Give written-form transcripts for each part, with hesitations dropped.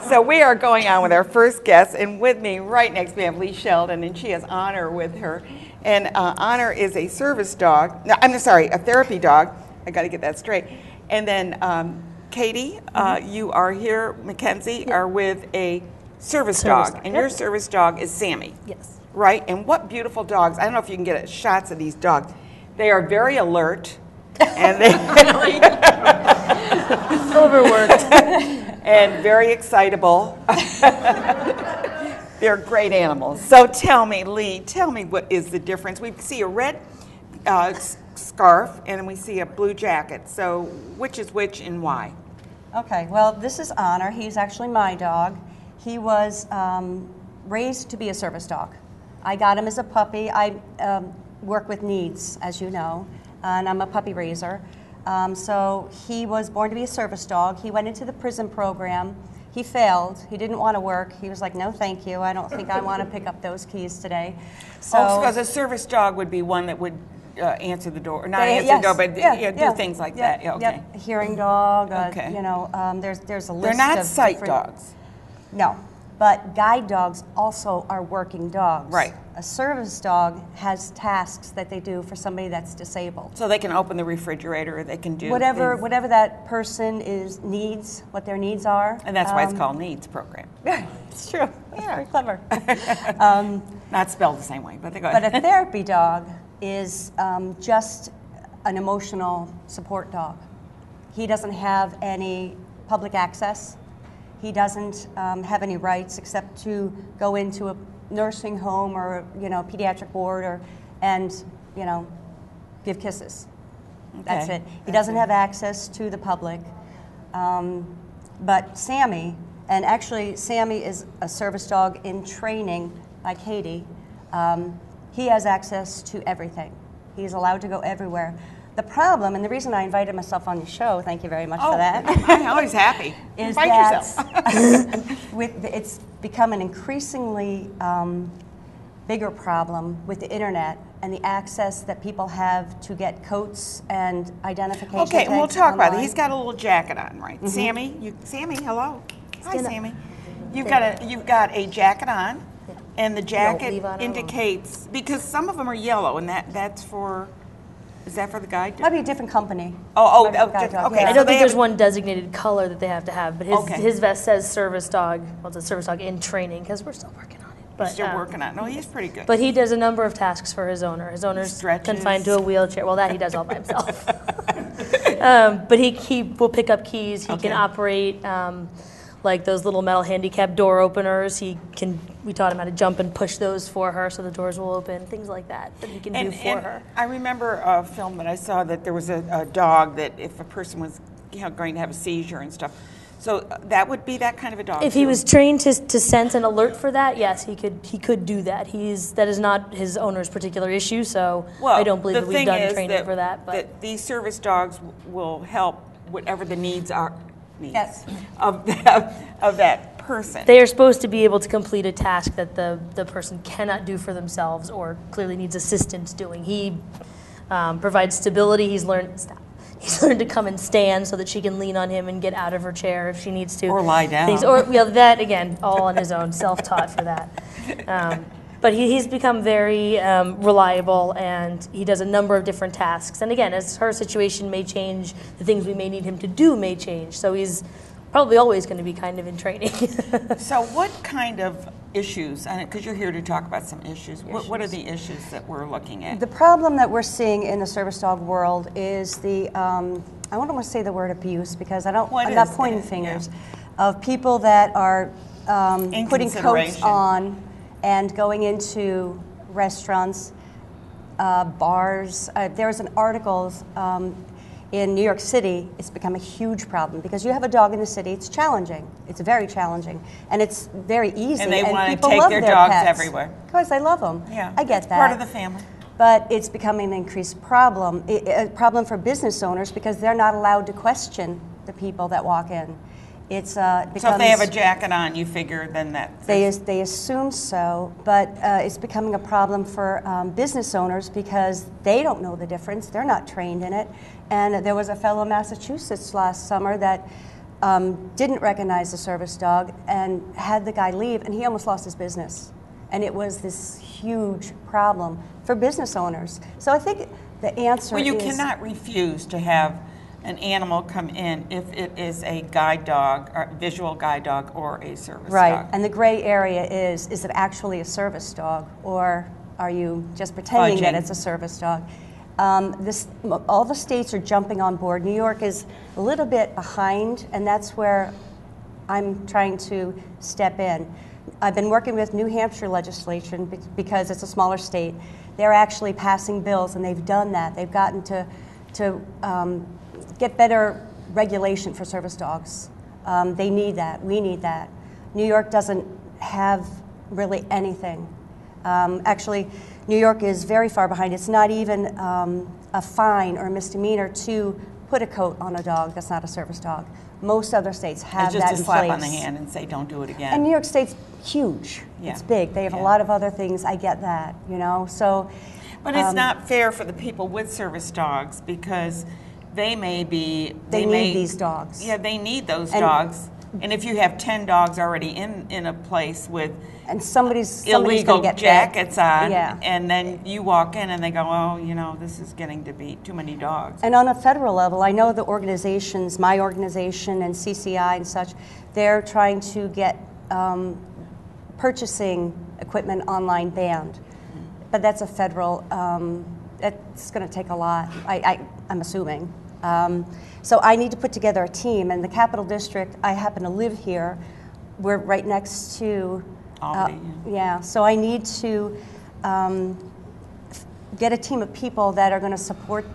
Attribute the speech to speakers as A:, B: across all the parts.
A: So we are going on with our first guest, and with me right next we have Lee Sheldon, and she has Honor with her. And Honor is a service dog. No, I'm sorry, a therapy dog. I got to get that straight. And then Katie, you are here. Mackenzie are with a service dog, and your service dog is Sammy.
B: Yes.
A: Right? And what beautiful dogs! I don't know if you can get shots of these dogs. They are very alert, and they
B: overworked.
A: And very excitable. They're great animals. So tell me, Lee, what is the difference? We see a red scarf and we see a blue jacket. So which is which and why?
C: Okay, well, this is Honor. He's actually my dog. He was raised to be a service dog. I got him as a puppy. I work with needs, as you know, and I'm a puppy raiser. So he was born to be a service dog. He went into the prison program. He failed. He didn't want to work. He was like, no, thank you. I don't think I want to pick up those keys today. So,
A: because a service dog would be one that would answer the door, not answer the door, but do things like that. Yeah, okay.
C: Hearing dog.
A: Okay.
C: You know, there's a list.
A: They're not
C: of
A: sight
C: different-
A: dogs.
C: No, but guide dogs also are working dogs.
A: Right.
C: A service dog has tasks that they do for somebody that's disabled.
A: So they can open the refrigerator, or they can do
C: whatever
A: things.
C: that person needs, what their needs are.
A: And that's why it's called needs program.
C: Yeah, it's true. That's very clever.
A: Not spelled the same way, but they go.
C: But a therapy dog is just an emotional support dog. He doesn't have any public access. He doesn't have any rights except to go into a nursing home or pediatric ward and give kisses. Okay. That's it. He doesn't have access to the public. But Sammy, and actually Sammy is a service dog in training by Katie. He has access to everything. He's allowed to go everywhere. The problem, and the reason I invited myself on your show, thank you very much for that.
A: I'm always happy.
C: Is
A: Invite
C: that
A: yourself.
C: it's become an increasingly bigger problem with the internet and the access that people have to get coats and identification
A: Okay, and we'll
C: tags
A: talk about it.
C: online.
A: He's got a little jacket on, right? Sammy, Sammy, hello. Hi, Sammy. You've got a jacket on, and the jacket indicates, because some of them are yellow, and that's for. Is that for the guide?
C: Might be a different company.
A: Okay.
B: I don't think there's one designated color that they have to have, but his vest says service dog. Well, it's a service dog in training because we're still working on it.
A: But still working on it. No, he's pretty good.
B: But he does a number of tasks for his owner. His owner's confined to a wheelchair. Well, that he does all by himself. But he will pick up keys. He can operate like those little metal handicap door openers. We taught him how to jump and push those for her so the doors will open, things like that he can do for her.
A: I remember a film that I saw that there was a dog that if a person was going to have a seizure and stuff, so that would be that kind of a dog.
B: If he was trained to sense and alert for that, yes, he could do that. That is not his owner's particular issue, so I don't believe that we've done training for that. But
A: these service dogs will help whatever the needs are.
C: Yes.
A: Of that person.
B: They are supposed to be able to complete a task that the person cannot do for themselves or clearly needs assistance doing. He provides stability. He's learned to come and stand so that she can lean on him and get out of her chair if she needs to.
A: Or lie down.
B: That, again, all on his own, self-taught for that. But he's become very reliable, and he does a number of different tasks. And again, as her situation may change, the things we may need him to do may change. So he's probably always going to be kind of in training.
A: So what kind of issues, because you're here to talk about some issues, what are the issues that we're looking at?
C: The problem that we're seeing in the service dog world is I don't want to say the word abuse because I'm not pointing fingers, of people that are putting coats on and going into restaurants, bars. There was an article in New York City. It's become a huge problem because you have a dog in the city. It's challenging. It's very challenging, and it's very easy.
A: And they want to
C: people
A: take
C: love
A: their
C: their
A: dogs
C: pets.
A: everywhere.
C: Because they love them.
A: Yeah,
C: I get
A: it's
C: that.
A: Part of the family.
C: But it's becoming an increased problem. A problem for business owners because they're not allowed to question the people that walk in. It's
A: so if they have a jacket on, you figure then that
C: they assume so, but it's becoming a problem for business owners because they don't know the difference. They're not trained in it. And there was a fellow in Massachusetts last summer that didn't recognize the service dog and had the guy leave, and he almost lost his business. And it was this huge problem for business owners. So I think the answer is...
A: Well, you cannot refuse to have an animal come in if it is a guide dog, or visual guide dog, or a service
C: right.
A: dog.
C: And the gray area is it actually a service dog, or are you just pretending that it's a service dog? All the states are jumping on board. New York is a little bit behind, and that's where I'm trying to step in. I've been working with New Hampshire legislation because it's a smaller state. They're actually passing bills, and they've done that. They've gotten to get better regulation for service dogs. They need that. We need that. New York doesn't have really anything. Actually, New York is very far behind. It's not even a fine or a misdemeanor to put a coat on a dog that's not a service dog. Most other states have that in place.
A: It's just a slap on the hand and say, don't do it again.
C: And New York State's huge. Yeah. It's big. They have a lot of other things. I get that, you know. So,
A: but it's not fair for the people with service dogs because they may be...
C: They need these dogs.
A: Yeah, they need those dogs. And if you have 10 dogs already in a place with
C: somebody's
A: illegal
C: get
A: jackets on, and then you walk in and they go, oh, you know, this is getting to be too many dogs.
C: And on a federal level, I know the organizations, my organization and CCI and such, they're trying to get purchasing equipment online banned. But that's a federal, it's going to take a lot, I'm assuming. So I need to put together a team, and the Capital District, I happen to live here. We're right next to Albany. So I need to get a team of people that are going to support,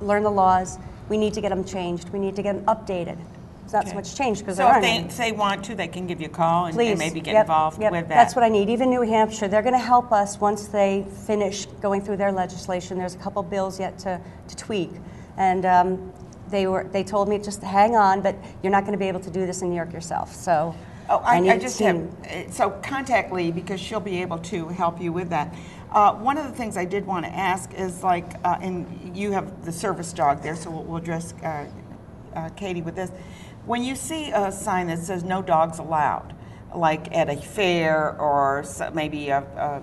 C: learn the laws. We need to get them changed. We need to get them updated. It's not so much change because there aren't any.
A: So if they want to, they can give you a call and maybe get involved with that.
C: That's what I need. Even New Hampshire, they're going to help us once they finish going through their legislation. There's a couple bills yet to tweak. And they told me just hang on, but you're not going to be able to do this in New York yourself. So I just have, so contact Lee because she'll be able to help you with that.
A: One of the things I did want to ask is like, and you have the service dog there, so we'll address Katie with this. When you see a sign that says no dogs allowed, like at a fair or maybe a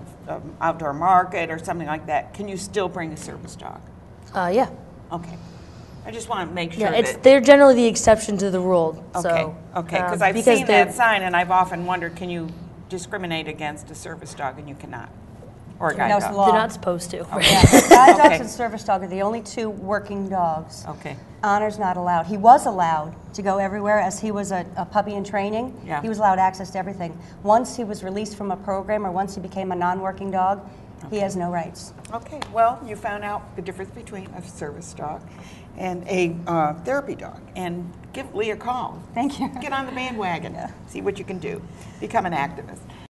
A: outdoor market or something like that, can you still bring a service dog?
B: Yeah.
A: Okay. I just want to make sure
B: they're generally the exception to the rule.
A: Okay, because I've seen that sign and I've often wondered, can you discriminate against a service dog, and you cannot? Or a guide dog?
B: They're not supposed to.
C: Guide dogs and service dog are the only two working dogs.
A: Okay.
C: Honor's not allowed. He was allowed to go everywhere as he was a puppy in training. Yeah. He was allowed access to everything. Once he was released from a program or once he became a non-working dog, he has no rights.
A: Okay, well, you found out the difference between a service dog and a therapy dog. And give Lee a call.
C: Thank you.
A: Get on the bandwagon. See what you can do. Become an activist.